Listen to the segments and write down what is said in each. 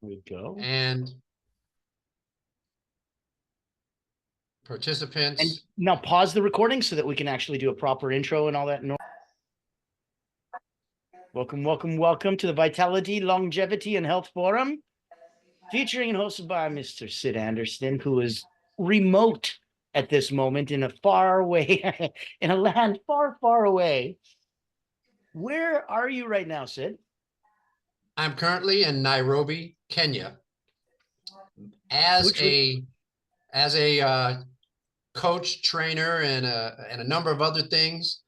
we go. And And participants. now pause the recording so that we can actually do a proper intro and all that. Welcome, welcome, welcome to the Vitality, Longevity, and Health Forum, featuring and hosted by Mr. Sid Anderson, who is remote at this moment in a far away, in a land far, far away. Where are you right now, Sid? I'm currently in Nairobi, Kenya, as Which a coach, trainer, and a number of other things.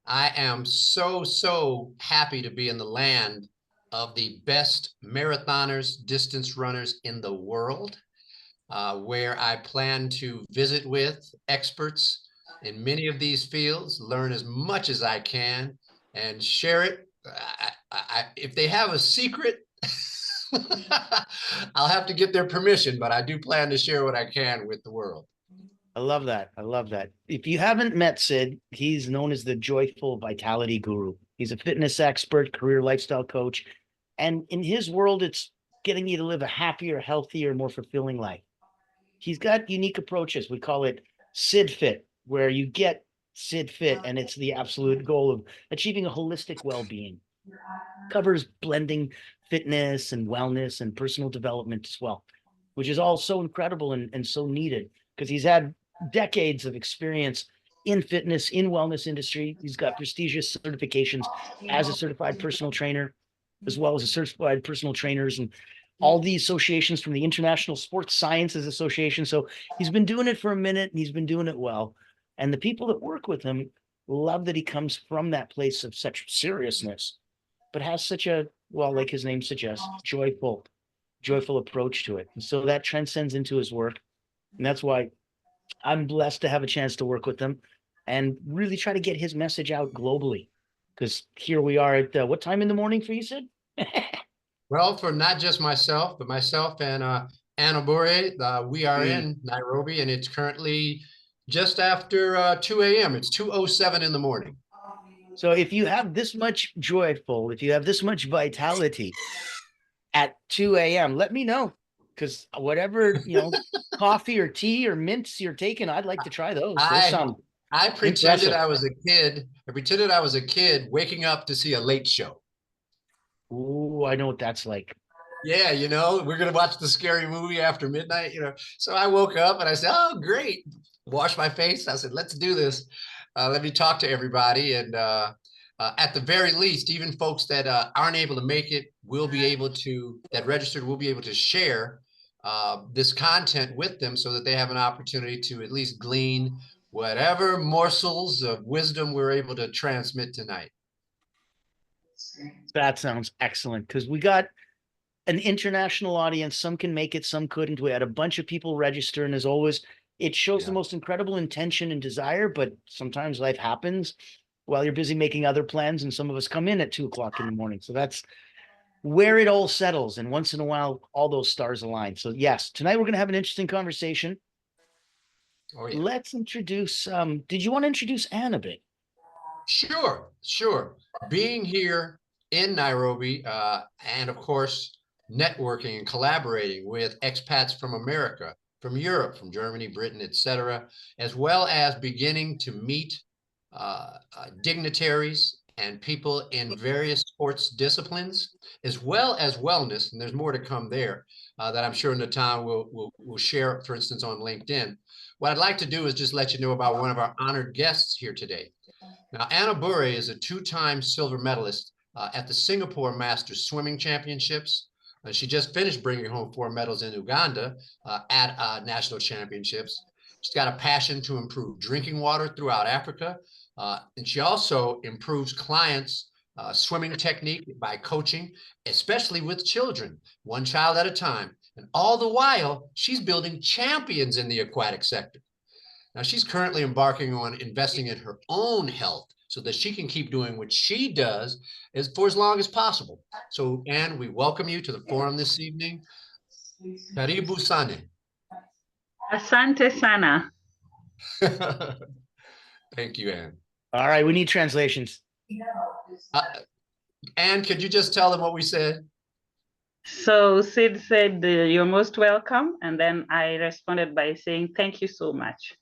I am so happy to be in the land of the best marathoners, distance runners in the world, where I plan to visit with experts in many of these fields, learn as much as I can, and share it. If they have a secret, I'll have to get their permission, but I do plan to share what I can with the world. I love that. I love that. If you haven't met Sid, he's known as the Joyful Vitality Guru. He's a fitness expert, career lifestyle coach. And in his world, it's getting you to live a happier, healthier, more fulfilling life. He's got unique approaches. We call it Sid Fit, where you get Sid Fit, and it's the absolute goal of achieving a holistic well being. Covers blending fitness and wellness and personal development as well, which is all so incredible and so needed because he's had decades of experience in fitness, in wellness industry. He's got prestigious certifications as a certified personal trainer, as well as a certified personal trainers and all the associations from the International Sports Sciences Association. So he's been doing it for a minute and he's been doing it well. And the people that work with him love that he comes from that place of such seriousness, but has such a, well, like his name suggests, joyful approach to it. And so that transcends into his work. And that's why I'm blessed to have a chance to work with him and really try to get his message out globally. Because here we are at what time in the morning for you, Sid? Well, for not just myself, but myself and Anna Bore, we are in Nairobi, and it's currently just after 2 a.m. It's 2:07 in the morning. So if you have this much joyful, if you have this much vitality at 2 a.m., let me know. Because whatever, coffee or tea or mints you're taking, I'd like to try those. Those I sound I pretended impressive. I was a kid. I pretended I was a kid waking up to see a late show. Ooh, I know what that's like. Yeah, we're gonna watch the scary movie after midnight. So I woke up and I said, "Oh, great!" Wash my face. I said, "Let's do this. Let me talk to everybody." And at the very least, even folks that aren't able to make it will be able to that registered will be able to share this content with them so that they have an opportunity to at least glean whatever morsels of wisdom we're able to transmit tonight. That sounds excellent because we got an international audience. Some can make it, some couldn't. We had a bunch of people register, and as always, it shows the Yeah. most incredible intention and desire. But sometimes life happens while you're busy making other plans, and some of us come in at 2 o'clock in the morning. So that's where it all settles. And once in a while, all those stars align. So yes, tonight we're going to have an interesting conversation. Oh yeah. Let's introduce. Did you want to introduce Anne a bit? Sure, sure. Being here in Nairobi, and of course, networking and collaborating with expats from America, from Europe, from Germany, Britain, etc., as well as beginning to meet dignitaries and people in various sports disciplines, as well as wellness. And there's more to come there that I'm sure Natan will share, for instance, on LinkedIn. What I'd like to do is just let you know about one of our honored guests here today. Now, Anna Bure is a two-time silver medalist at the Singapore Masters Swimming Championships. She just finished bringing home 4 medals in Uganda at national championships. She's got a passion to improve drinking water throughout Africa. And she also improves clients' swimming technique by coaching, especially with children, one child at a time. And all the while, she's building champions in the aquatic sector. Now, she's currently embarking on investing in her own health so that she can keep doing what she does for as long as possible. So, Anne, we welcome you to the forum this evening. Karibu Sane. Asante sana. Thank you, Anne. All right, we need translations. Anne, could you just tell them what we said? So Sid said, "You're most welcome," and then I responded by saying, "Thank you so much."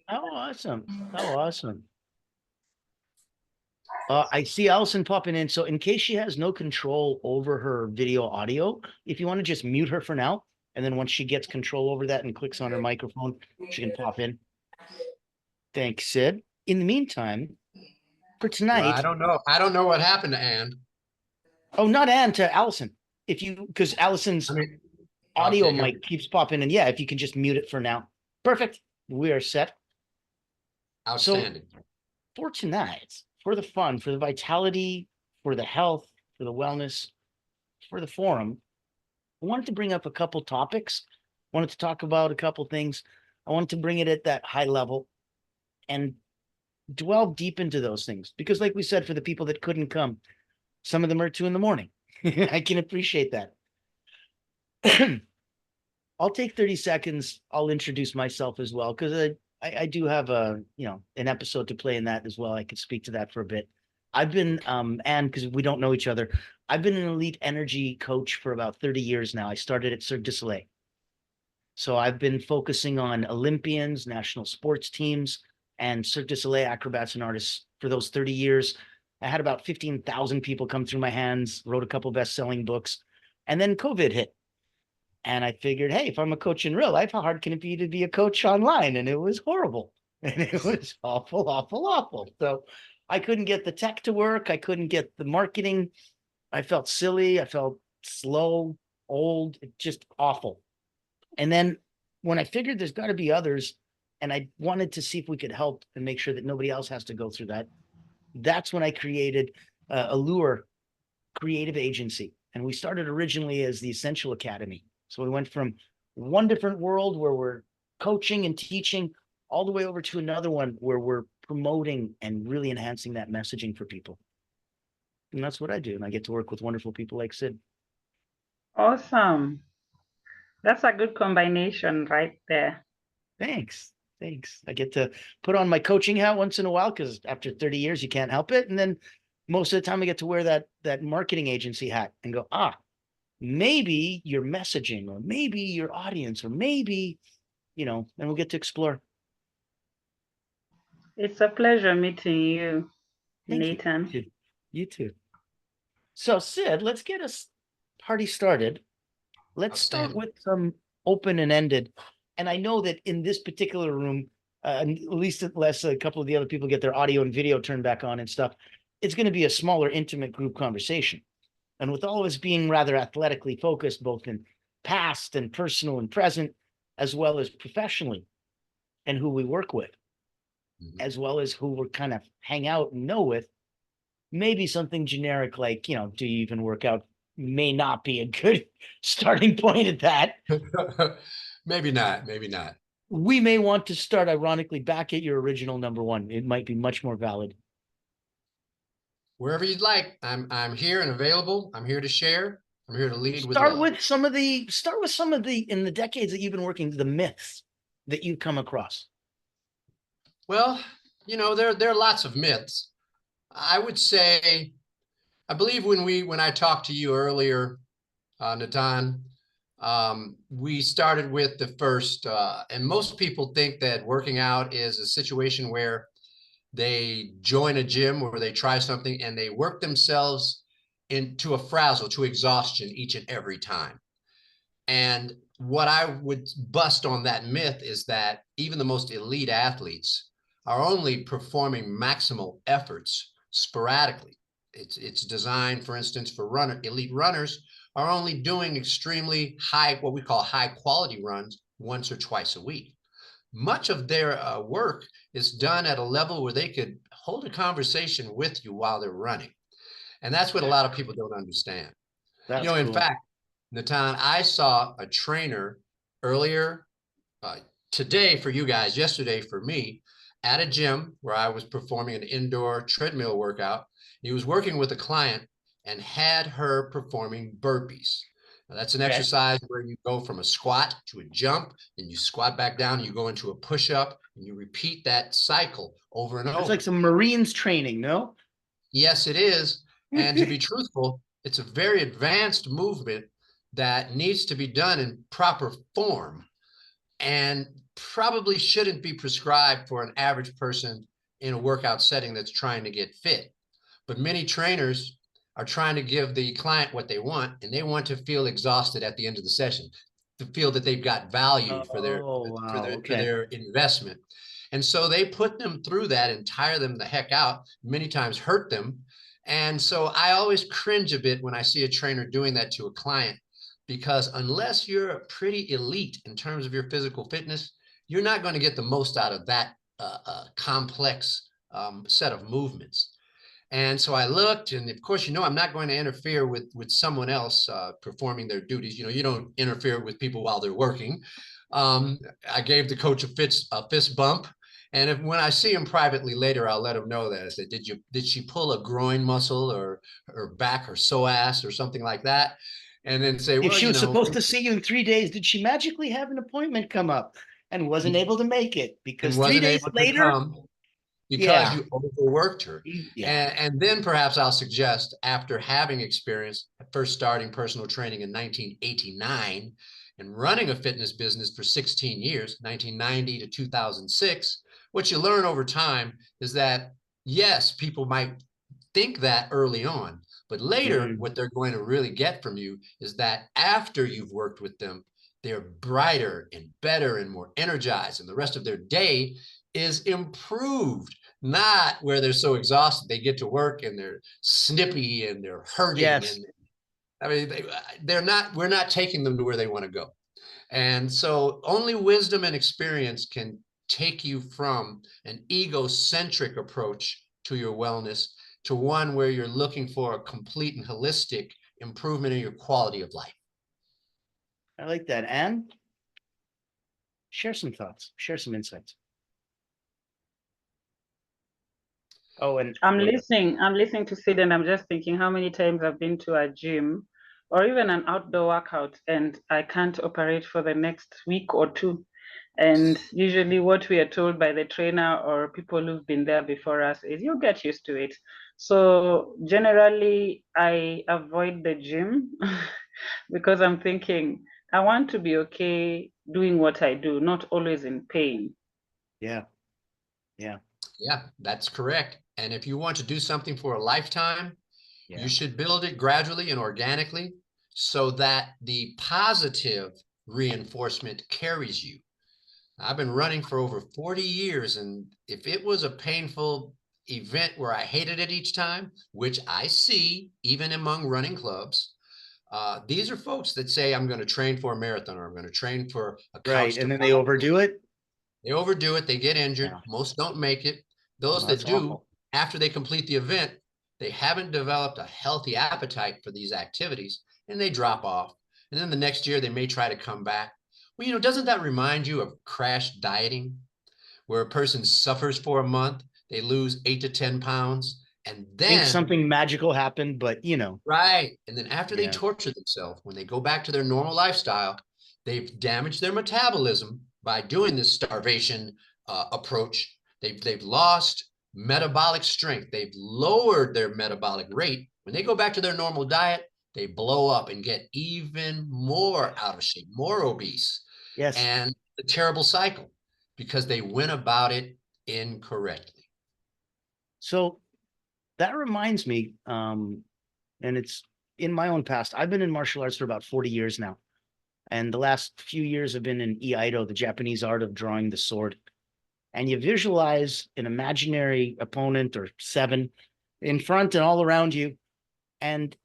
Oh, awesome. Oh, awesome. I see Allison popping in. So in case she has no control over her video audio, if you want to just mute her for now, and then once she gets control over that and clicks on her microphone, she can pop in. Thanks, Sid. In the meantime, for Well, tonight, I don't know. I don't know what happened to Ann. oh, not Ann, to Allison. If you, because Allison's I mean, audio okay, here. mic keeps popping in. Yeah, if you can just mute it for now. Perfect. We are set. So Outstanding. for tonight, for the fun, for the vitality, for the health, for the wellness, for the forum, I wanted to bring up a couple topics. I wanted to talk about a couple things. I wanted to bring it at that high level and dwell deep into those things. Because like we said, for the people that couldn't come, some of them are 2 a.m. I can appreciate that. I'll take 30 seconds. I'll introduce myself as well, because I do have an episode to play in that as well. I could speak to that for a bit. I've been, and because we don't know each other, I've been an elite energy coach for about 30 years now. I started at Cirque du Soleil. So I've been focusing on Olympians, national sports teams, and Cirque du Soleil acrobats and artists for those 30 years. I had about 15,000 people come through my hands, wrote a couple best-selling books, and then COVID hit. And I figured, hey, if I'm a coach in real life, how hard can it be to be a coach online? And it was horrible. And it was awful, awful, awful. So I couldn't get the tech to work. I couldn't get the marketing. I felt silly. I felt slow, old, just awful. And then when I figured there's got to be others, and I wanted to see if we could help and make sure that nobody else has to go through that, that's when I created Allure Creative Agency. And we started originally as the Essential Academy. So we went from one different world where we're coaching and teaching all the way over to another one where we're promoting and really enhancing that messaging for people. And that's what I do. And I get to work with wonderful people like Sid. Awesome. That's a good combination right there. Thanks. Thanks. I get to put on my coaching hat once in a while because after 30 years, you can't help it. And then most of the time I get to wear that marketing agency hat and go, maybe your messaging or maybe your audience or maybe, and we'll get to explore. It's a pleasure meeting you, Thank Nathan. you. You too. So Sid, let's get us party started. Let's start Outstanding. with some open and ended. And I know that in this particular room, at least unless a couple of the other people get their audio and video turned back on and stuff, it's going to be a smaller, intimate group conversation. And with all of us being rather athletically focused, both in past and personal and present, as well as professionally, and who we work with, as well as who we're kind of hang out and know with, maybe something generic like, do you even work out may not be a good starting point at that. Maybe not. Maybe not. We may want to start ironically back at your original number one. It might be much more valid. Wherever you'd like. I'm here and available. I'm here to share. I'm here to lead with Start love. with some of the in the decades that you've been working, the myths that you've come across. Well, there are lots of myths. I would say, I believe when I talked to you earlier, Natan, we started with the first, and most people think that working out is a situation where they join a gym or they try something and they work themselves into a frazzle, to exhaustion each and every time. And what I would bust on that myth is that even the most elite athletes are only performing maximal efforts sporadically. It's designed, for instance, for elite runners are only doing extremely high, what we call high quality runs once or twice a week. Much of their work is done at a level where they could hold a conversation with you while they're running. And that's what a lot of people don't understand. That's In cool. fact, Natan, I saw a trainer earlier today for you guys, yesterday for me, at a gym where I was performing an indoor treadmill workout. He was working with a client and had her performing burpees. Now, that's an exercise where you go from a squat to a jump, and you squat back down, and you go into a push-up, and you repeat that cycle over and over. It's like some Marines training, no? Yes, it is. And to be truthful, It's a very advanced movement that needs to be done in proper form and probably shouldn't be prescribed for an average person in a workout setting that's trying to get fit. But many trainers are trying to give the client what they want, and they want to feel exhausted at the end of the session, to feel that they've got value for their for their investment. And so they put them through that and tire them the heck out, many times hurt them. And so I always cringe a bit when I see a trainer doing that to a client, because unless you're pretty elite in terms of your physical fitness, you're not going to get the most out of that complex set of movements. And so I looked, and of course, I'm not going to interfere with someone else performing their duties. You don't interfere with people while they're working. I gave the coach a fist bump, and when I see him privately later, I'll let him know that. I said, did she pull a groin muscle or back or psoas or something like that? And then say, if she was supposed to see you in 3 days, did she magically have an appointment come up and wasn't able to make it because 3 days later? Because you overworked her. Yeah. And then perhaps I'll suggest, after having experience, first starting personal training in 1989 and running a fitness business for 16 years, 1990 to 2006, what you learn over time is that, yes, people might think that early on, but later what they're going to really get from you is that after you've worked with them, they're brighter and better and more energized, and the rest of their day is improved, not where they're so exhausted they get to work and they're snippy and they're hurting. Yes. And I mean, we're not taking them to where they want to go. And so only wisdom and experience can take you from an egocentric approach to your wellness to one where you're looking for a complete and holistic improvement in your quality of life. I like that. Anne, share some thoughts, share some insights. Oh, and I'm listening to Sid, and I'm just thinking how many times I've been to a gym or even an outdoor workout and I can't operate for the next week or two. And usually what we are told by the trainer or people who've been there before us is you get used to it. So generally I avoid the gym because I'm thinking I want to be okay doing what I do, not always in pain. Yeah, that's correct. And if you want to do something for a lifetime, you should build it gradually and organically so that the positive reinforcement carries you. I've been running for over 40 years, and if it was a painful event where I hated it each time, which I see even among running clubs, these are folks that say, I'm going to train for a marathon, or I'm going to train for a couch. Right, and then they overdo it. They overdo it. They get injured. Most don't make it. Those that do, after they complete the event, they haven't developed a healthy appetite for these activities, and they drop off. And then the next year, they may try to come back. Well, doesn't that remind you of crash dieting, where a person suffers for a month, they lose 8 to 10 pounds, and then something magical happened, but right. And then after they torture themselves, when they go back to their normal lifestyle, they've damaged their metabolism by doing this starvation approach. They've lost metabolic strength. They've lowered their metabolic rate. When they go back to their normal diet, they blow up and get even more out of shape, more obese. Yes. And a terrible cycle because they went about it incorrectly. So that reminds me, and it's in my own past. I've been in martial arts for about 40 years now. And the last few years have been in Iaido, the Japanese art of drawing the sword. And you visualize an imaginary opponent or 7 in front and all around you. And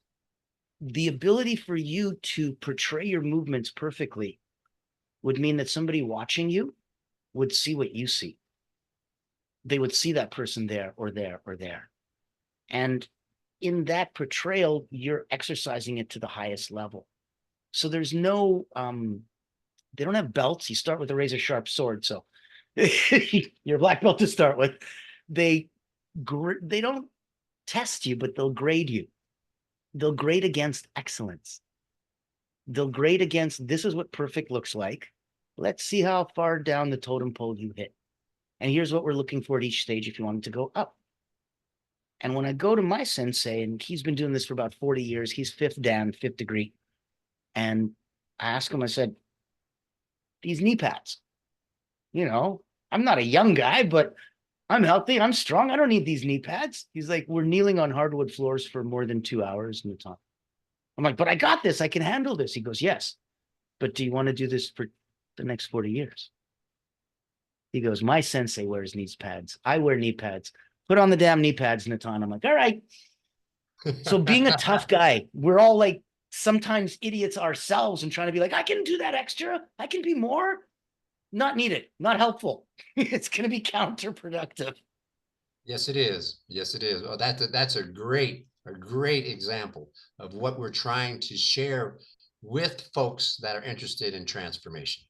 the ability for you to portray your movements perfectly would mean that somebody watching you would see what you see. They would see that person there or there or there. And in that portrayal, you're exercising it to the highest level. So there's no, they don't have belts. You start with a razor sharp sword. So you're a black belt to start with. They don't test you, but they'll grade you. They'll grade against excellence. They'll grade against, this is what perfect looks like. Let's see how far down the totem pole you hit. And here's what we're looking for at each stage if you wanted to go up. And when I go to my sensei, and he's been doing this for about 40 years, he's fifth Dan, fifth degree. And I asked him, I said, these knee pads, I'm not a young guy, but I'm healthy. I'm strong. I don't need these knee pads. He's like, we're kneeling on hardwood floors for more than 2 hours in the time. I'm like, but I got this. I can handle this. He goes, yes. But do you want to do this for the next 40 years? He goes, my sensei wears knee pads. I wear knee pads. Put on the damn knee pads, Natan. I'm like, all right. So being a tough guy, we're all like sometimes idiots ourselves and trying to be like, I can do that extra. I can be more. Not needed, not helpful. It's going to be counterproductive. Yes, it is. Yes, it is. Oh, that's a great example of what we're trying to share with folks that are interested in transformation.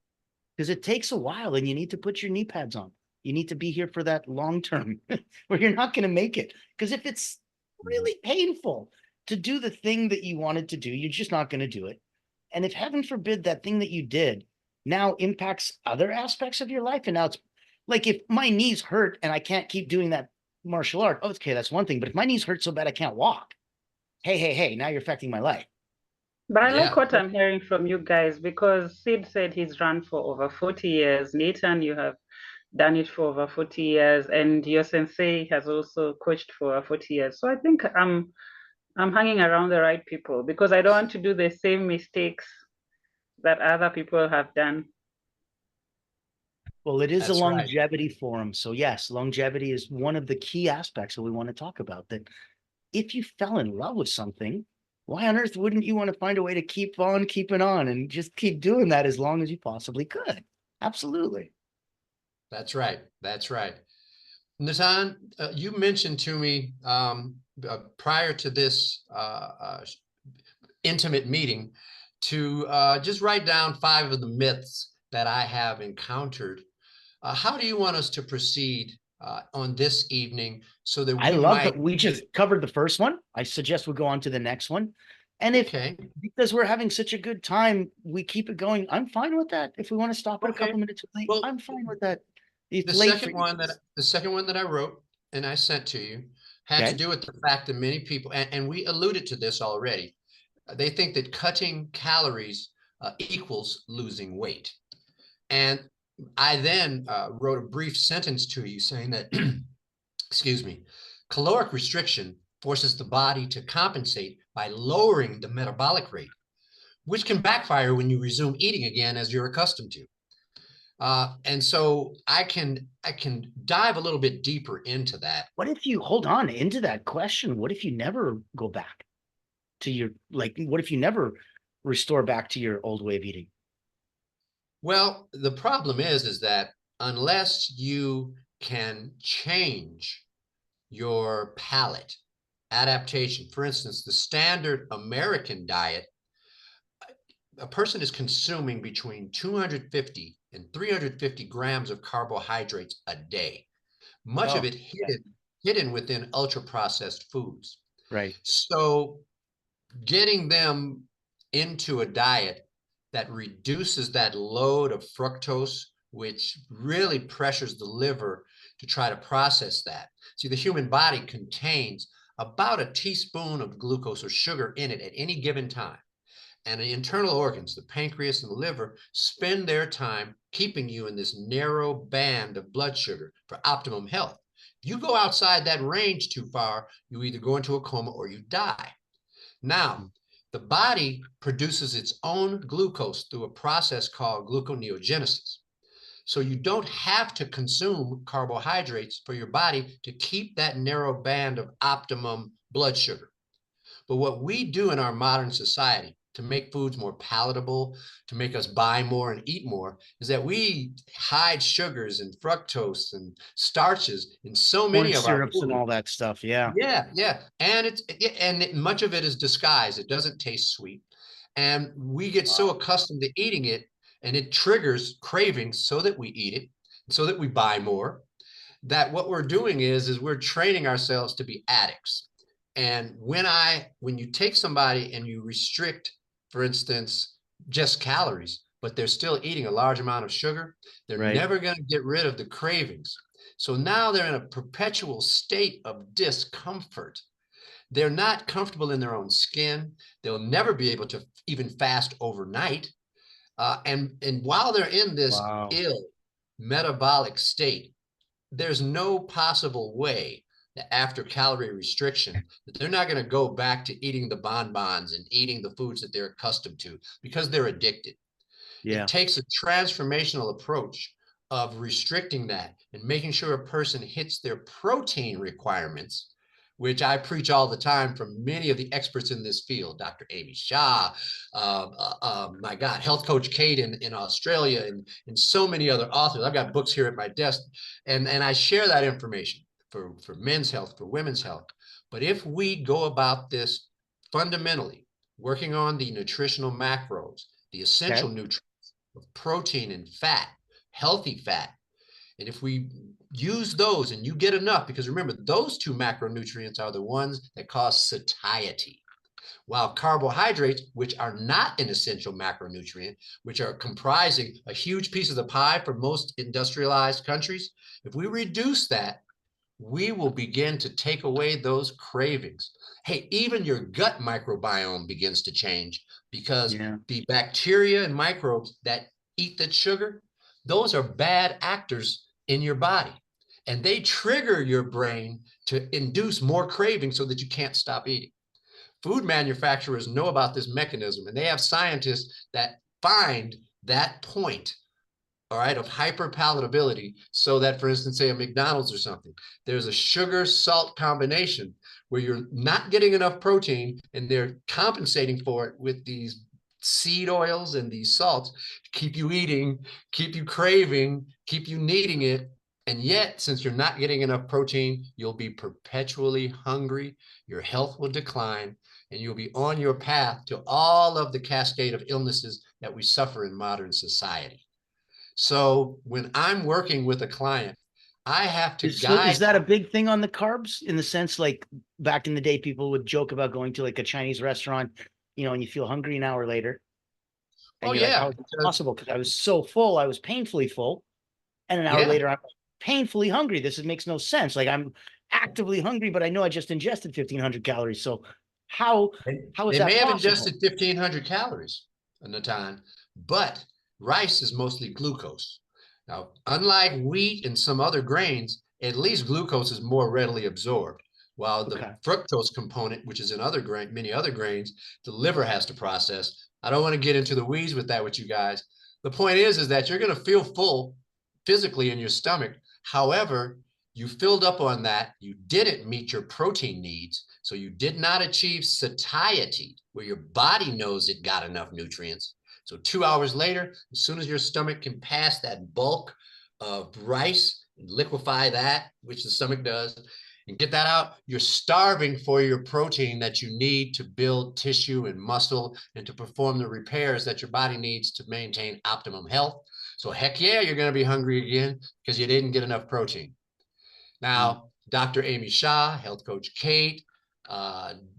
Because it takes a while and you need to put your knee pads on. You need to be here for that long term where you're not going to make it. Because if it's really painful to do the thing that you wanted to do, you're just not going to do it. And if heaven forbid that thing that you did now impacts other aspects of your life, and now it's like if my knees hurt and I can't keep doing that martial art, okay, that's one thing. But if my knees hurt so bad I can't walk, hey, now you're affecting my life. But I like Yeah. what I'm hearing from you guys, because Sid said he's run for over 40 years. Nathan, you have done it for over 40 years, and your sensei has also coached for over 40 years. So I think I'm hanging around the right people, because I don't want to do the same mistakes that other people have done. Well, it is a That's right. longevity forum. So yes, longevity is one of the key aspects that we want to talk about. That if you fell in love with something, why on earth wouldn't you want to find a way to keep on keeping on and just keep doing that as long as you possibly could? Absolutely. That's right. That's right. Natan, you mentioned to me prior to this intimate meeting to just write down 5 of the myths that I have encountered. How do you want us to proceed on this evening so that I we love might... that we just covered the first one. I suggest we go on to the next one. And if Okay. because we're having such a good time, we keep it going, I'm fine with that. If we want to stop at a Okay. couple minutes late, Well, I'm fine with that. It's the late for second you. one that I wrote and I sent to you had to do with the fact that many people, and we alluded to this already, they think that cutting calories equals losing weight. And I then wrote a brief sentence to you saying that, excuse me, caloric restriction forces the body to compensate by lowering the metabolic rate, which can backfire when you resume eating again as you're accustomed to. And so I can dive a little bit deeper into that. What if you hold on into that question? What if you never go back to your, like, what if you never restore back to your old way of eating? Well, the problem is that unless you can change your palate adaptation, for instance, the standard American diet, a person is consuming between 250 and 350 grams of carbohydrates a day, much of it hidden within ultra processed foods. Right. So getting them into a diet that reduces that load of fructose, which really pressures the liver to try to process that. See, the human body contains about a teaspoon of glucose or sugar in it at any given time. And the internal organs, the pancreas and the liver, spend their time keeping you in this narrow band of blood sugar for optimum health. If you go outside that range too far, you either go into a coma or you die. Now, the body produces its own glucose through a process called gluconeogenesis. So you don't have to consume carbohydrates for your body to keep that narrow band of optimum blood sugar. But what we do in our modern society to make foods more palatable, to make us buy more and eat more, is that we hide sugars and fructose and starches in so many of our syrups foods. And all that stuff. Yeah. Yeah. And much of it is disguised. It doesn't taste sweet. And we get so accustomed to eating it, and it triggers cravings so that we eat it, so that we buy more, that what we're doing is we're training ourselves to be addicts. And when you take somebody and you restrict, for instance, just calories, but they're still eating a large amount of sugar, they're never going to get rid of the cravings. So now they're in a perpetual state of discomfort. They're not comfortable in their own skin. They'll never be able to even fast overnight. And while they're in this Wow. ill metabolic state, there's no possible way that after calorie restriction, that they're not going to go back to eating the bonbons and eating the foods that they're accustomed to because they're addicted. Yeah. It takes a transformational approach of restricting that and making sure a person hits their protein requirements, which I preach all the time from many of the experts in this field, Dr. Amy Shah, my God, Health Coach Kate in Australia, and so many other authors. I've got books here at my desk, and I share that information for men's health, for women's health. But if we go about this fundamentally, working on the nutritional macros, the essential nutrients of protein and fat, healthy fat, and if we use those and you get enough, because remember, those two macronutrients are the ones that cause satiety. While carbohydrates, which are not an essential macronutrient, which are comprising a huge piece of the pie for most industrialized countries, if we reduce that, we will begin to take away those cravings. Hey, even your gut microbiome begins to change because the bacteria and microbes that eat that sugar, those are bad actors in your body. And they trigger your brain to induce more cravings so that you can't stop eating. Food manufacturers know about this mechanism, and they have scientists that find that point, all right, of hyperpalatability, so that, for instance, say a McDonald's or something, there's a sugar-salt combination where you're not getting enough protein, and they're compensating for it with these seed oils and these salts to keep you eating, keep you craving, keep you needing it. And yet, since you're not getting enough protein, you'll be perpetually hungry, your health will decline, and you'll be on your path to all of the cascade of illnesses that we suffer in modern society. So when I'm working with a client, I have to guide. Is that a big thing on the carbs, in the sense, like back in the day, people would joke about going to like a Chinese restaurant, and you feel hungry an hour later. And you're like, how is it possible? Because I was so full, I was painfully full. And an hour later, I'm painfully hungry. Makes no sense. Like, I'm actively hungry, but I know I just ingested 1,500 calories. So how is that possible? They may have ingested 1,500 calories, Natan, but rice is mostly glucose. Now, unlike wheat and some other grains, at least glucose is more readily absorbed, while the fructose component, which is in many other grains, the liver has to process. I don't want to get into the weeds with that with you guys. The point is that you're going to feel full physically in your stomach. However, you filled up on that. You didn't meet your protein needs. So you did not achieve satiety, where your body knows it got enough nutrients. So 2 hours later, as soon as your stomach can pass that bulk of rice and liquefy that, which the stomach does, and get that out, you're starving for your protein that you need to build tissue and muscle and to perform the repairs that your body needs to maintain optimum health. So heck yeah, you're going to be hungry again because you didn't get enough protein. Now, Dr. Amy Shah, Health Coach Kate,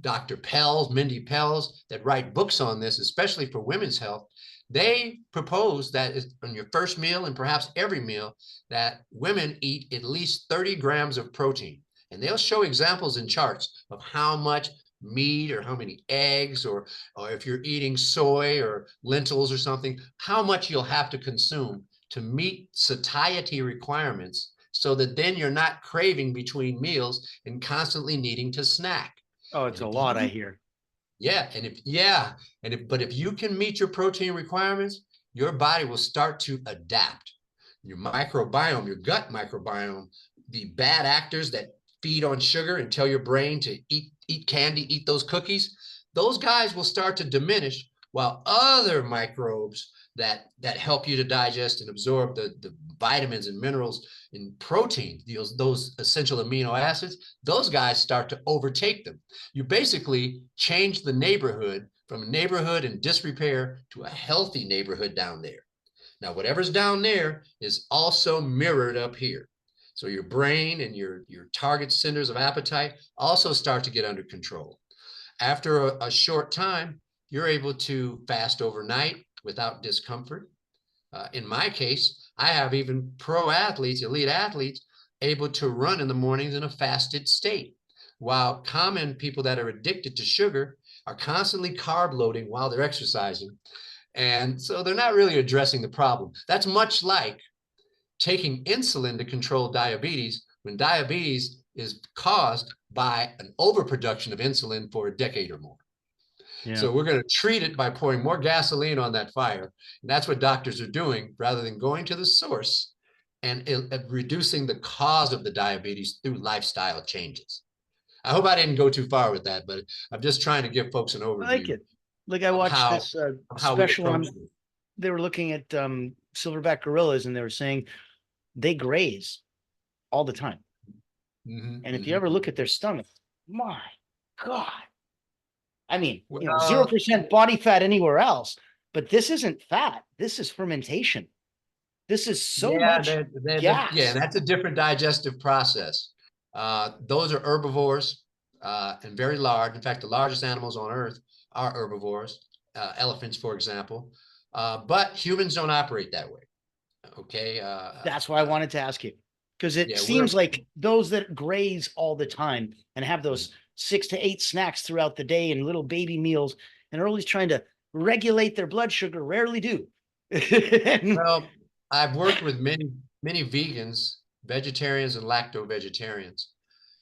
Dr. Pelz, Mindy Pelz, that write books on this, especially for women's health, they propose that on your first meal and perhaps every meal, that women eat at least 30 grams of protein. And they'll show examples and charts of how much meat or how many eggs, or if you're eating soy or lentils or something, how much you'll have to consume to meet satiety requirements, so that then you're not craving between meals and constantly needing to snack. Oh, it's a lot, I hear. Yeah. But if you can meet your protein requirements, your body will start to adapt. Your microbiome, your gut microbiome, the bad actors that feed on sugar and tell your brain to eat candy, eat those cookies, those guys will start to diminish, while other microbes that help you to digest and absorb the vitamins and minerals and protein, those essential amino acids, those guys start to overtake them. You basically change the neighborhood from a neighborhood in disrepair to a healthy neighborhood down there. Now, whatever's down there is also mirrored up here. So your brain and your target centers of appetite also start to get under control. After a short time, you're able to fast overnight without discomfort. In my case, I have even pro athletes, elite athletes, able to run in the mornings in a fasted state. While common people that are addicted to sugar are constantly carb loading while they're exercising. And so they're not really addressing the problem. That's much like taking insulin to control diabetes when diabetes is caused by an overproduction of insulin for a decade or more. Yeah. So we're going to treat it by pouring more gasoline on that fire. And that's what doctors are doing rather than going to the source and reducing the cause of the diabetes through lifestyle changes. I hope I didn't go too far with that, but I'm just trying to give folks an overview. I like it. Like I watched how- this how we special on, approach it. they were looking at silverback gorillas and they were saying they graze all the time. Mhm, And if you mhm. ever look at their stomach, my God. I mean, you know, Well, 0% body fat anywhere else, but this isn't fat. This is fermentation. This is so yeah, much yeah, gas. that's a different digestive process. Those are herbivores and very large. In fact, the largest animals on Earth are herbivores, elephants, for example. But humans don't operate that way. Okay. That's why I wanted to ask you. Because it Yeah, seems we're- like those that graze all the time and have those 6 to 8 snacks throughout the day and little baby meals and are always trying to regulate their blood sugar rarely do. And Well, I've worked with many vegans, vegetarians, and lacto-vegetarians.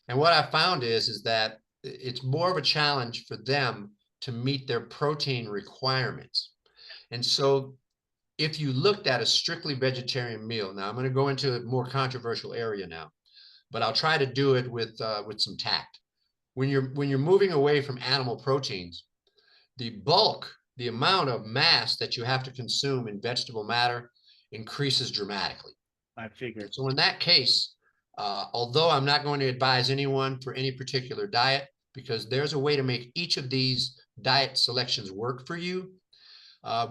And what I found is that it's more of a challenge for them to meet their protein requirements. And so if you looked at a strictly vegetarian meal, now I'm going to go into a more controversial area now, but I'll try to do it with some tact. When you're moving away from animal proteins, the bulk, the amount of mass that you have to consume in vegetable matter increases dramatically. I figured. So in that case, although I'm not going to advise anyone for any particular diet, because there's a way to make each of these diet selections work for you,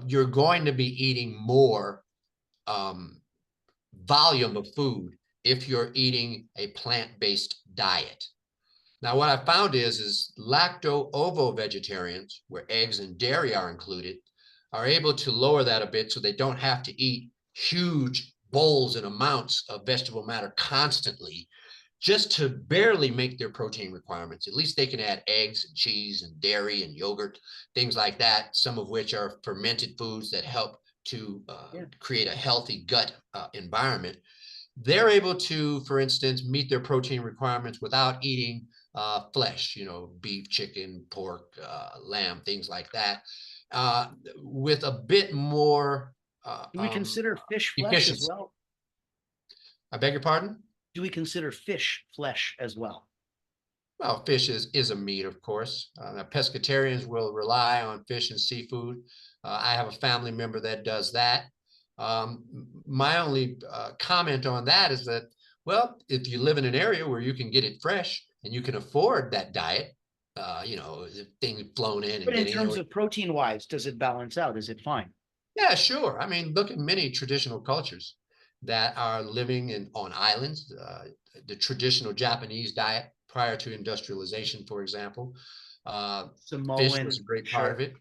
you're going to be eating more volume of food if you're eating a plant-based diet. Now, what I found is lacto-ovo vegetarians, where eggs and dairy are included, are able to lower that a bit so they don't have to eat huge bowls and amounts of vegetable matter constantly just to barely make their protein requirements. At least they can add eggs and cheese and dairy and yogurt, things like that, some of which are fermented foods that help to create a healthy gut environment. They're able to, for instance, meet their protein requirements without eating flesh, you know, beef, chicken, pork, lamb, things like that, with a bit more Do we consider fish flesh as efficiency. well? I beg your pardon? Do we consider fish flesh as well? Well, fish is a meat, of course. Now pescatarians will rely on fish and seafood. I have a family member that does that. My only comment on that is that, well, if you live in an area where you can get it fresh and you can afford that diet, you know, things flown in and But in getting terms of protein wise, does it balance out? Is it fine? yeah, sure. I mean, look at many traditional cultures that are living on islands. The traditional Japanese diet prior to industrialization, for example, fish was a great part of it.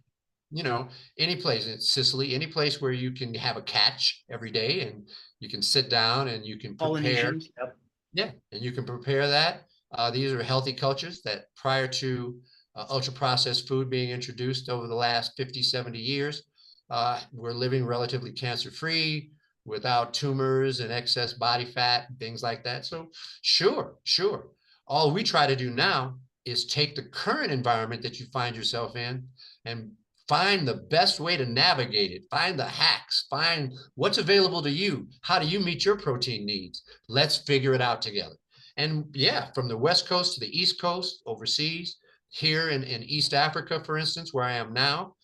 You know, any place in Sicily, any place where you can have a catch every day and you can sit down and you can prepare. Polynesians, yep. Yeah, and you can prepare that. These are healthy cultures that prior to ultra processed food being introduced over the last 50, 70 years, we're living relatively cancer free, without tumors and excess body fat, and things like that. So sure. All we try to do now is take the current environment that you find yourself in and find the best way to navigate it, find the hacks, find what's available to you. How do you meet your protein needs? Let's figure it out together. And yeah, from the West Coast to the East Coast, overseas, here in East Africa, for instance, where I am now,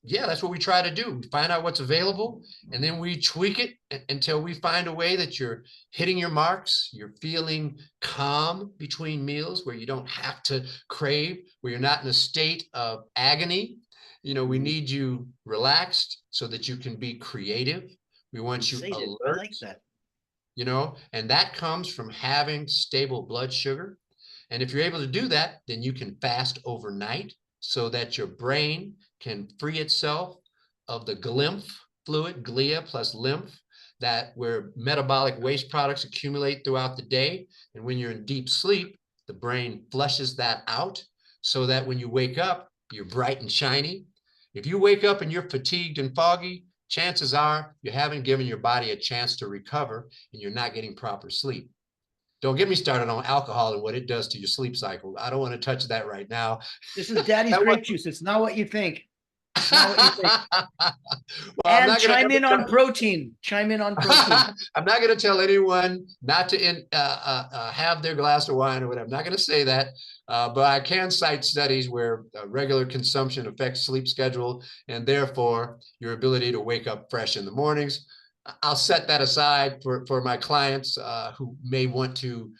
yeah, that's what we try to do. We find out what's available and then we tweak it until we find a way that you're hitting your marks, you're feeling calm between meals where you don't have to crave, where you're not in a state of agony. You know, we need you relaxed so that you can be creative. We want you Excited. alert. I like that. You know, and that comes from having stable blood sugar. And if you're able to do that, then you can fast overnight so that your brain can free itself of the glymph fluid, glia plus lymph, that where metabolic waste products accumulate throughout the day. And when you're in deep sleep, the brain flushes that out so that when you wake up, you're bright and shiny. If you wake up and you're fatigued and foggy, chances are you haven't given your body a chance to recover and you're not getting proper sleep. Don't get me started on alcohol and what it does to your sleep cycle. I don't want to touch that right now. This is Daddy's grape juice. It's not what you think. It's not what you think. Well, I'm And not gonna chime in ever on protein. Chime in on protein. I'm not going to tell anyone not to have their glass of wine or whatever. I'm not going to say that, but I can cite studies where regular consumption affects sleep schedule and therefore your ability to wake up fresh in the mornings. I'll set that aside for my clients who may want to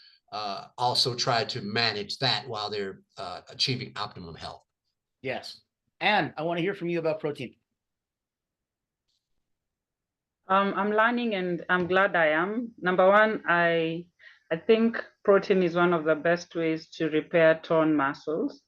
also try to manage that while they're achieving optimum health. Yes. And I want to hear from you about protein. I'm learning and I'm glad I am. Number one, I think protein is one of the best ways to repair torn muscles.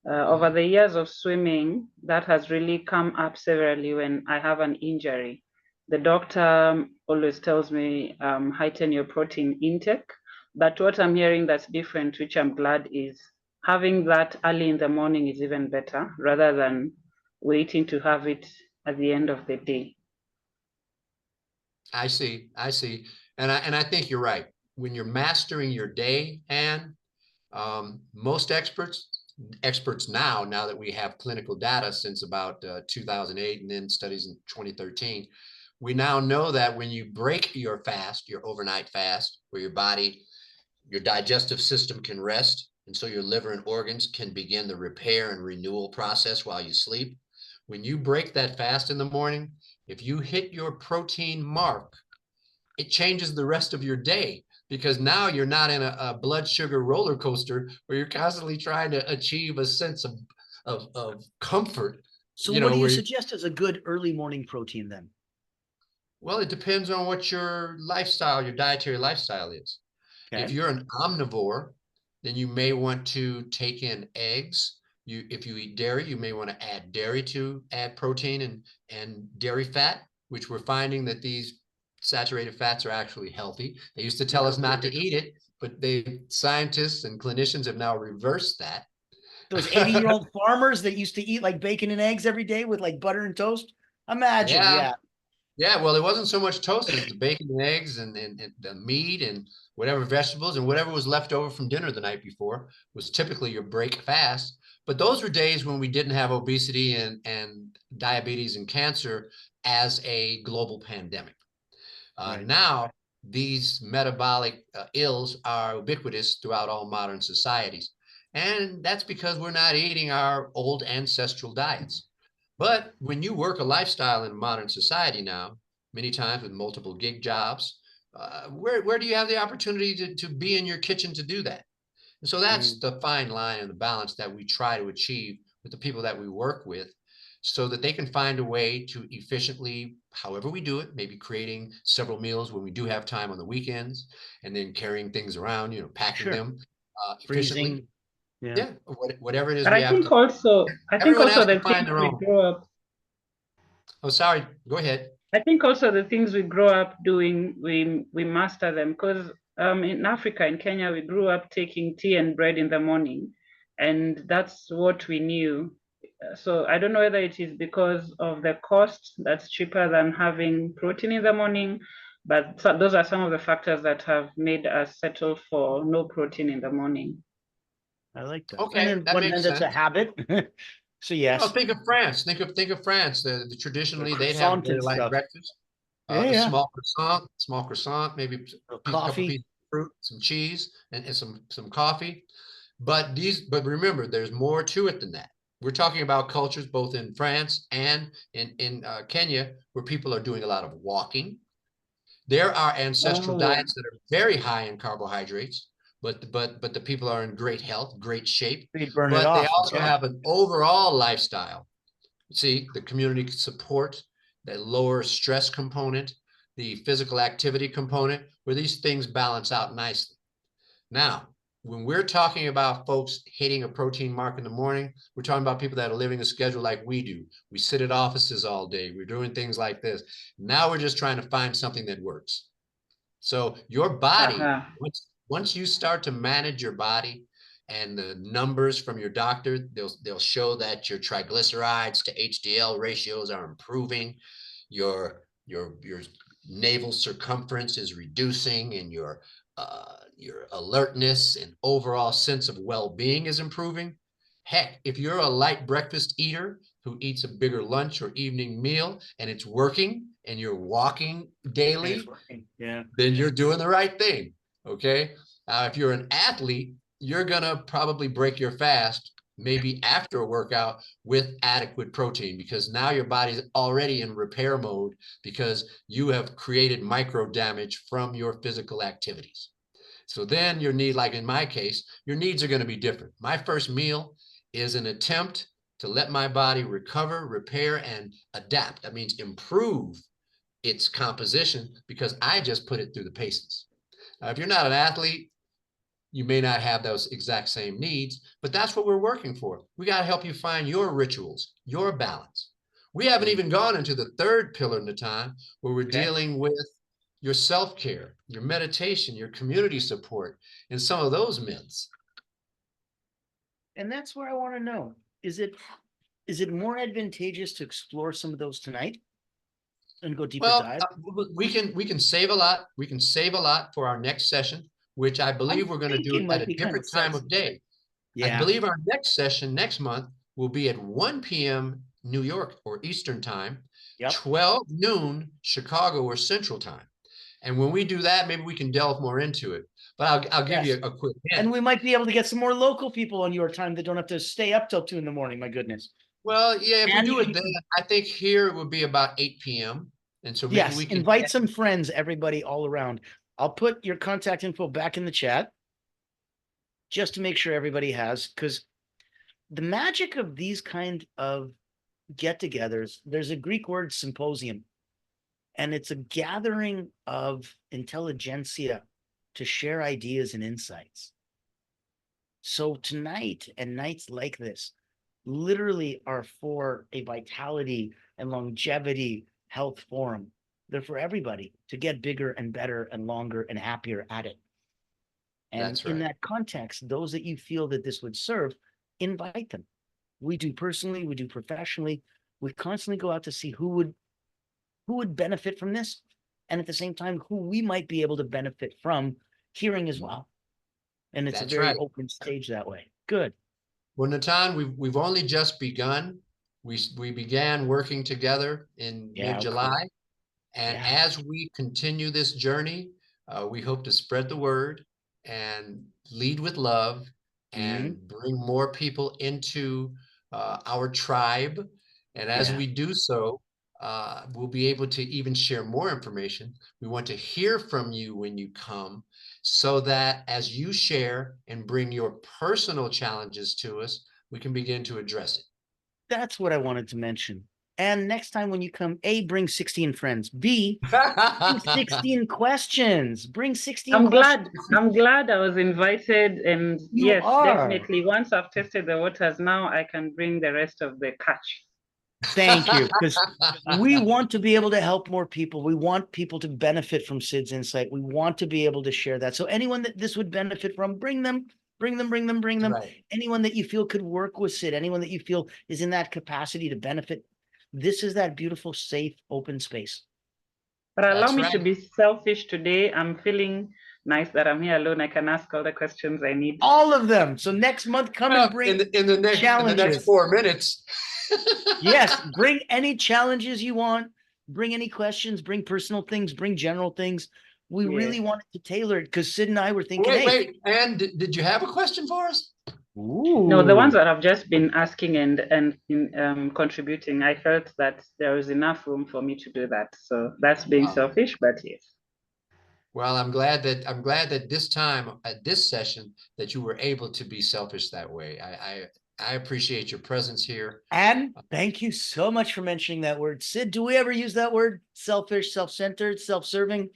Over the years of swimming, that has really come up severely when I have an injury. The doctor always tells me heighten your protein intake. But what I'm hearing that's different, which I'm glad, is having that early in the morning is even better rather than waiting to have it at the end of the day. I see. And I think you're right. When you're mastering your day, Anne, most experts now that we have clinical data since about 2008 and then studies in 2013, we now know that when you break your fast, your overnight fast, where your digestive system can rest, and so your liver and organs can begin the repair and renewal process while you sleep. When you break that fast in the morning, if you hit your protein mark, it changes the rest of your day because now you're not in a blood sugar roller coaster where you're constantly trying to achieve a sense of comfort. So what do you suggest as a good early morning protein then? Well, it depends on what your dietary lifestyle is. Okay. If you're an omnivore, then you may want to take in eggs. If you eat dairy, you may want to add dairy to add protein and dairy fat, which we're finding that these saturated fats are actually healthy. They used to tell us not to eat it, but scientists and clinicians have now reversed that. Those 80-year-old farmers that used to eat like bacon and eggs every day with like butter and toast. Imagine, yeah. Well, it wasn't so much toast as the bacon and eggs and the meat and whatever vegetables and whatever was left over from dinner the night before was typically your break fast. But those were days when we didn't have obesity and diabetes and cancer as a global pandemic. Right. Now, these metabolic ills are ubiquitous throughout all modern societies. And that's because we're not eating our old ancestral diets. But when you work a lifestyle in modern society now, many times with multiple gig jobs, where do you have the opportunity to be in your kitchen to do that? And so that's the fine line and the balance that we try to achieve with the people that we work with so that they can find a way to efficiently, however we do it, maybe creating several meals when we do have time on the weekends and then carrying things around, packing them efficiently. Yeah, whatever it is. But I think also the things we grow up. Oh, sorry. Go ahead. I think also the things we grow up doing, we master them because in Africa, in Kenya, we grew up taking tea and bread in the morning, and that's what we knew. So I don't know whether it is because of the cost that's cheaper than having protein in the morning, but those are some of the factors that have made us settle for no protein in the morning. I like that. Okay, and then that's a habit. So yes. Well, think of France. Think of France. Traditionally they'd have a very light breakfast. Small croissant, maybe a couple pieces of fruit, some cheese, and some coffee. But remember, there's more to it than that. We're talking about cultures both in France and in Kenya where people are doing a lot of walking. There are ancestral diets that are very high in carbohydrates, but the people are in great health, great shape. They also have an overall lifestyle. See, the community support, the lower stress component, the physical activity component, where these things balance out nicely. Now, when we're talking about folks hitting a protein mark in the morning, we're talking about people that are living a schedule like we do. We sit at offices all day. We're doing things like this. Now we're just trying to find something that works. So your body, Uh-huh. once you start to manage your body, and the numbers from your doctor, they'll show that your triglycerides to HDL ratios are improving, your navel circumference is reducing, and your alertness and overall sense of well-being is improving. Heck, if you're a light breakfast eater who eats a bigger lunch or evening meal and it's working and you're walking daily, Yeah. then you're doing the right thing. Okay. If you're an athlete, you're going to probably break your fast maybe after a workout with adequate protein, because now your body's already in repair mode because you have created micro damage from your physical activities. So then your need, like in my case, your needs are going to be different. My first meal is an attempt to let my body recover, repair, and adapt. That means improve its composition, because I just put it through the paces. If you're not an athlete, you may not have those exact same needs, but that's what we're working for. We got to help you find your rituals, your balance. We haven't even gone into the third pillar, Natan, where we're dealing with your self-care, your meditation, your community support, and some of those myths. And that's where I want to know, is it more advantageous to explore some of those tonight and go deeper Well, dive? we can save a lot. We can save a lot for our next session, which I believe we're going to do thinking at might a be kind different of time sense. of day. I Yeah. believe our next session next month will be at 1 p.m. New York or Eastern time, Yep. 12 noon Chicago or Central time. And when we do that, maybe we can delve more into it. But I'll give you a quick hint. And we might be able to get some more local people on your time that don't have to stay up till 2 in the morning. My goodness. Well, yeah, if we And do you- it then, I think here it would be about 8 p.m. And so maybe Yes, we can invite some friends, everybody all around. I'll put your contact info back in the chat just to make sure everybody has, because the magic of these kind of get-togethers, there's a Greek word, symposium, and it's a gathering of intelligentsia to share ideas and insights. So tonight and nights like this literally are for a vitality and longevity health forum. They're for everybody to get bigger and better and longer and happier at it. And That's in right. that context, those that you feel that this would serve, invite them. We do personally, we do professionally. We constantly go out to see who would benefit from this, and at the same time, who we might be able to benefit from hearing as well. And it's That's a very right. open stage that way. Good. Well, Natan, we've only just begun. We began working together in Yeah, mid-July, cool. and Yeah. as we continue this journey, we hope to spread the word and lead with love and bring more people into our tribe. And as Yeah. we do so, we'll be able to even share more information. We want to hear from you when you come, so that as you share and bring your personal challenges to us, we can begin to address it. That's what I wanted to mention. And next time when you come, A, bring 16 friends. B, bring 16 questions. Bring 16 I'm questions. glad. I'm glad I was invited, and You yes, are. definitely. Once I've tested the waters, now I can bring the rest of the catch. Thank you, because we want to be able to help more people. We want people to benefit from Sid's insight. We want to be able to share that. So anyone that this would benefit from, bring them. Right. Anyone that you feel could work with Sid, anyone that you feel is in that capacity to benefit. This is that beautiful, safe, open space. But allow That's me to right. be selfish today. I'm feeling nice that I'm here alone. I can ask all the questions I need. All of them. So next month, come and bring in the next challenges. 4 minutes. Yes, bring any challenges you want. Bring any questions. Bring personal things. Bring general things. We really Yes. wanted to tailor it because Sid and I were thinking, Wait, hey, wait. And did you have a question for us? No, the ones ooh, that I've just been asking and contributing, I felt that there was enough room for me to do that. So that's being selfish, but yes. Well, I'm glad that this time at this session that you were able to be selfish that way. I appreciate your presence here. and thank you so much for mentioning that word. Sid, do we ever use that word? Selfish, self-centered, self-serving?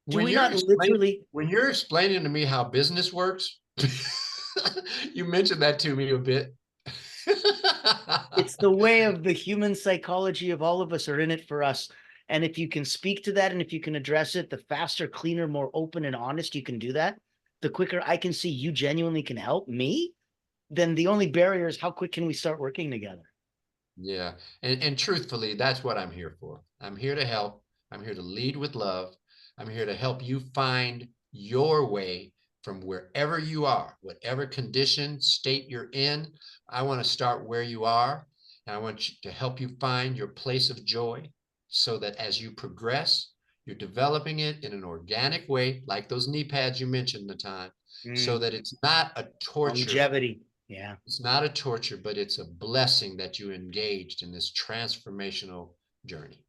Do When we you're not explaining, literally? when you're explaining to me how business works, you mentioned that to me a bit. It's the way of the human psychology of all of us are in it for us. And if you can speak to that and if you can address it, the faster, cleaner, more open and honest you can do that, the quicker I can see you genuinely can help me, then the only barrier is how quick can we start working together? Yeah. And truthfully, that's what I'm here for. I'm here to help. I'm here to lead with love. I'm here to help you find your way from wherever you are, whatever condition, state you're in. I want to start where you are. And I want to help you find your place of joy so that as you progress, you're developing it in an organic way, like those knee pads you mentioned, Natan, so that it's not a torture. Longevity. Yeah. It's not a torture, but it's a blessing that you engaged in this transformational journey.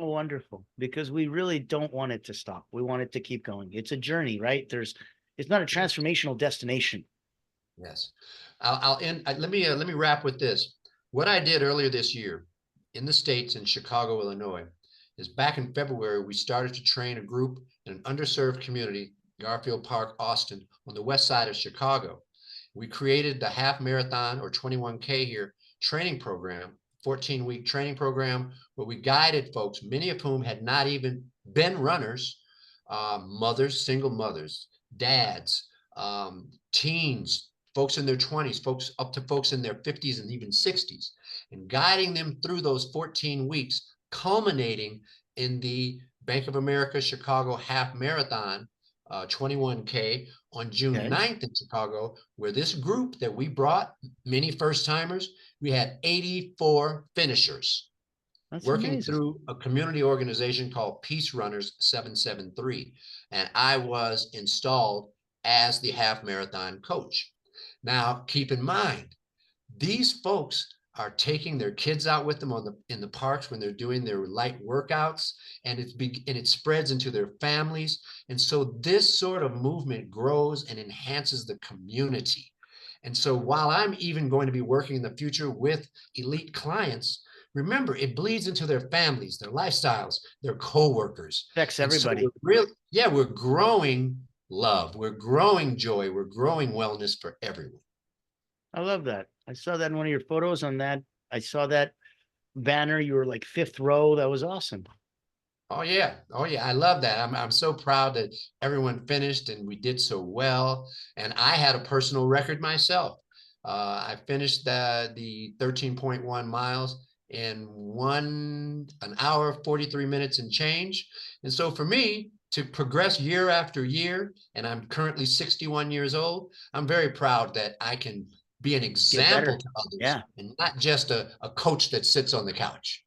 Oh, wonderful. Because we really don't want it to stop. We want it to keep going. It's a journey, right? It's not a transformational destination. Yes. I'll end. Let me wrap with this. What I did earlier this year in the States, in Chicago, Illinois, is back in February, we started to train a group in an underserved community, Garfield Park, Austin, on the west side of Chicago. We created the half marathon or 21K here training program, 14-week training program, where we guided folks, many of whom had not even been runners, mothers, single mothers, dads, teens, folks in their 20s, folks up to folks in their 50s and even 60s, and guiding them through those 14 weeks, culminating in the Bank of America Chicago Half Marathon, 21K on June 9th in Chicago, where this group that we brought, many first timers, we had 84 finishers. That's working amazing. Through a community organization called Peace Runners 773. And I was installed as the half marathon coach. Now, keep in mind, these folks are taking their kids out with them in the parks when they're doing their light workouts, and it spreads into their families. And so this sort of movement grows and enhances the community. And so while I'm even going to be working in the future with elite clients, remember, it bleeds into their families, their lifestyles, their coworkers. Affects everybody. So we're growing love, we're growing joy, we're growing wellness for everyone. I love that. I saw that in one of your photos on that. I saw that banner. You were like 5th row. That was awesome. Oh yeah. Oh yeah. I love that. I'm so proud that everyone finished and we did so well. And I had a personal record myself. I finished the 13.1 miles in an hour, 43 minutes and change. And so for me to progress year after year, and I'm currently 61 years old, I'm very proud that I can be an example to others, and not just a coach that sits on the couch.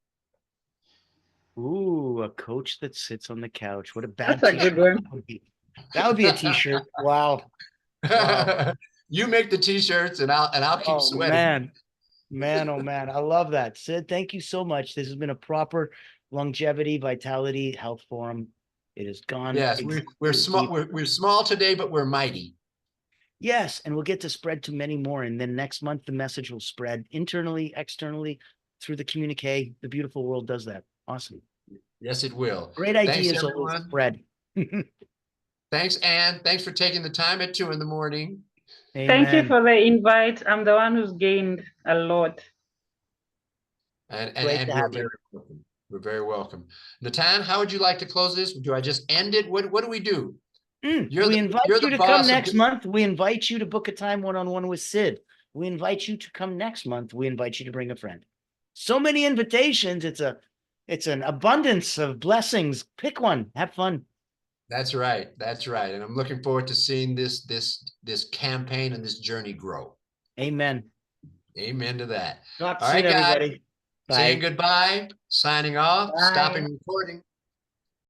Ooh, a coach that sits on the couch. What a bad That's a good one. That would be a t-shirt. Wow. Wow. You make the t-shirts and I'll keep sweating. Man, oh man. I love that. Sid, thank you so much. This has been a proper longevity, vitality, health forum. It has gone. Yes, we're small. We're small today, but we're mighty. Yes, and we'll get to spread to many more. And then next month, the message will spread internally, externally, through the communique. The beautiful world does that. Awesome. Yes, it will. Great ideas always spread. Thanks, Anne. Thanks for taking the time at 2 a.m. Amen. Thank you for the invite. I'm the one who's gained a lot. And we're very welcome. Natan, how would you like to close this? Do I just end it? What do we do? We invite you to come next month. We invite you to book a time one-on-one with Sid. We invite you to come next month. We invite you to bring a friend. So many invitations. It's an abundance of blessings. Pick one. Have fun. That's right. That's right. And I'm looking forward to seeing this campaign and this journey grow. Amen. Amen to that. Talk soon, everybody. Bye. Saying goodbye, signing off, stopping recording.